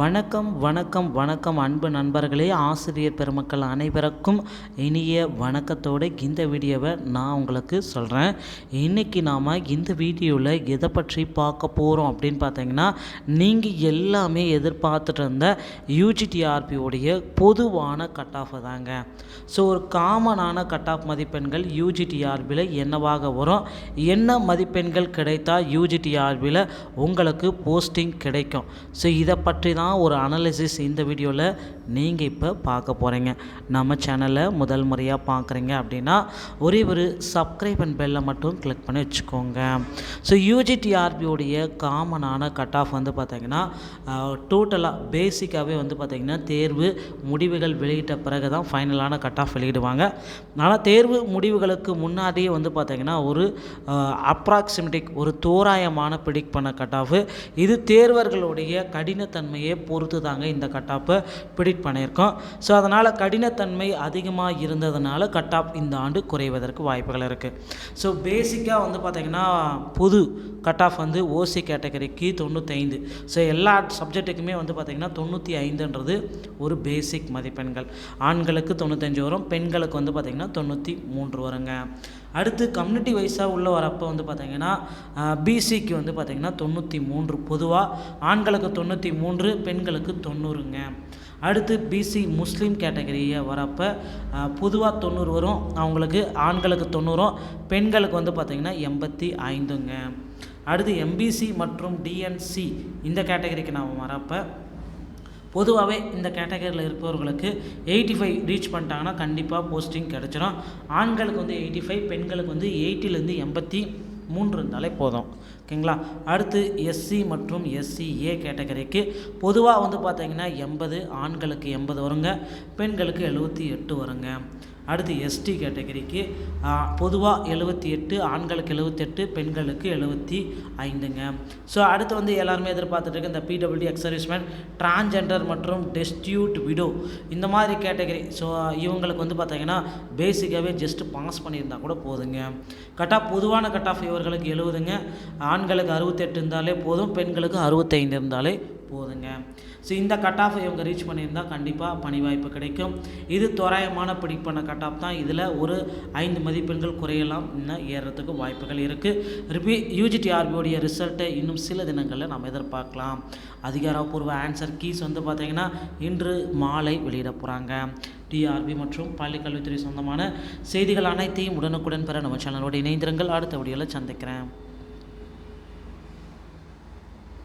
வணக்கம் வணக்கம் வணக்கம் அன்பு நண்பர்களே, ஆசிரியர் பெருமக்கள் அனைவருக்கும் இனிய வணக்கத்தோடு இந்த வீடியோவை நான் உங்களுக்கு சொல்கிறேன். இன்றைக்கி நாம் இந்த வீடியோவில் எதை பற்றி பார்க்க போகிறோம் அப்படின்னு பார்த்தீங்கன்னா, நீங்கள் எல்லாமே எதிர்பார்த்துட்டு இருந்த யூஜிடிஆர்பியோடைய பொதுவான கட் ஆஃப் தாங்க. ஸோ ஒரு காமனான கட் ஆஃப் மதிப்பெண்கள் யூஜிடிஆர்பியில் என்னவாக வரும், என்ன மதிப்பெண்கள் கிடைத்தா யூஜிடிஆர்பியில் உங்களுக்கு போஸ்டிங் கிடைக்கும். ஸோ இதை பற்றி தான் ஒரு அனாலிசிஸ் இந்த வீடியோவில் நீங்கள் இப்போ பார்க்க போகிறீங்க. நம்ம சேனலை முதல் முறையாக பார்க்குறீங்க அப்படின்னா ஒரே ஒரு சப்ஸ்கிரைப் அண்ட் பெல்லை மட்டும் கிளிக் பண்ணி வச்சுக்கோங்க. ஸோ யூஜிடிஆர்பியோடைய காமனான கட் ஆஃப் வந்து பார்த்திங்கன்னா டோட்டலாக பேசிக்காகவே வந்து பார்த்திங்கன்னா தேர்வு முடிவுகள் வெளியிட்ட பிறகு தான் ஃபைனலான கட் ஆஃப் வெளியிடுவாங்க. ஆனால் தேர்வு முடிவுகளுக்கு முன்னாடியே வந்து பார்த்திங்கன்னா ஒரு அப்ராக்சிமேட்டிக் ஒரு தோராயமான ப்ரிடிக்ட் பண்ண கட் ஆஃப். இது தேர்வர்களுடைய கடினத்தன்மையை பொறுத்து தாங்க இந்த கட் ஆஃபை ப்ரிடிக்ட் பண்ணியிருக்கோம். ஸோ அதனால் கடினத்தன்மை அதிகமாக இருந்ததுனால கட் ஆஃப் இந்த ஆண்டு குறைவதற்கு வாய்ப்புகள் இருக்குது. ஸோ பேசிக்காக வந்து பார்த்திங்கன்னா புது கட் ஆஃப் வந்து ஓசி கேட்டகரிக்கு 95. ஸோ எல்லா சப்ஜெக்ட்டுக்குமே வந்து பார்த்திங்கன்னா 95ன்றது ஒரு பேசிக் மதிப்பெண்கள். ஆண்களுக்கு 95 வரும், பெண்களுக்கு வந்து பார்த்திங்கன்னா 93 வருங்க. அடுத்து கம்யூனிட்டி வைஸாக உள்ள வரப்போ வந்து பார்த்திங்கன்னா பிசிக்கு வந்து பார்த்திங்கன்னா 93, பொதுவாக ஆண்களுக்கு 93, பெண்களுக்கு 90ங்க. அடுத்து பிசி முஸ்லீம் கேட்டகரியை வரப்போ பொதுவாக 90 வரும், அவங்களுக்கு ஆண்களுக்கு 90, பெண்களுக்கு வந்து பார்த்திங்கன்னா 85ங்க. அடுத்து எம்பிசி மற்றும் டிஎன்சி இந்த கேட்டகரிக்கு நாம் வரப்போ பொதுவாகவே இந்த கேட்டகரியில் இருப்பவர்களுக்கு 85 ரீச் பண்ணிட்டாங்கன்னா கண்டிப்பாக போஸ்டிங் கிடச்சிடும். ஆண்களுக்கு வந்து 85, பெண்களுக்கு வந்து 80லேருந்து 83 இருந்தாலே போதும். ஓகேங்களா. அடுத்து எஸ்சி மற்றும் எஸ்சிஏ கேட்டகரிக்கு பொதுவாக வந்து பார்த்திங்கன்னா 80, ஆண்களுக்கு 80 வருங்க, பெண்களுக்கு 78 வருங்க. அடுத்து எஸ்டி கேட்டகரிக்கு பொதுவாக 78, ஆண்களுக்கு 78, பெண்களுக்கு 75ங்க. ஸோ அடுத்து வந்து எல்லாருமே எதிர்பார்த்துட்டு இருக்க இந்த பிடபிள்யூடி எக்ஸ் சர்வீஸ்மேன், டிரான்ஜெண்டர் மற்றும் டெஸ்டியூட் விடோ இந்த மாதிரி கேட்டகரி. ஸோ இவங்களுக்கு வந்து பார்த்திங்கன்னா பேசிக்காகவே ஜஸ்ட்டு பாஸ் பண்ணியிருந்தால் கூட போதுங்க. கட் ஆஃப் பொதுவான கட் ஆஃப் இவர்களுக்கு 70ங்க, ஆண்களுக்கு 68 இருந்தாலே போதும், பெண்களுக்கு 65 இருந்தாலே போதுங்க. ஸோ இந்த கட் ஆஃப் இவங்க ரீச் பண்ணியிருந்தால் கண்டிப்பாக பணி வாய்ப்பு கிடைக்கும். இது தோராயமான ப்ரிடிக்ட் பண்ண கட் ஆஃப் தான். இதில் ஒரு 5 மதிப்பெண்கள் குறையலாம், இன்னும் ஏறுறதுக்கு வாய்ப்புகள் இருக்குது. யூஜிடிஆர்பியோடைய ரிசல்ட்டை இன்னும் சில தினங்களில் நம்ம எதிர்பார்க்கலாம். அதிகாரப்பூர்வ ஆன்சர் கீஸ் வந்து பார்த்திங்கன்னா இன்று மாலை வெளியிட போகிறாங்க. டிஆர்பி மற்றும் பள்ளிக்கல்வித்துறை சொந்தமான செய்திகள் அனைத்தையும் உடனுக்குடன் பெற நம்ம சேனலோடு இணைந்திருங்கள். அடுத்த வீடியோவில் சந்திக்கிறேன்.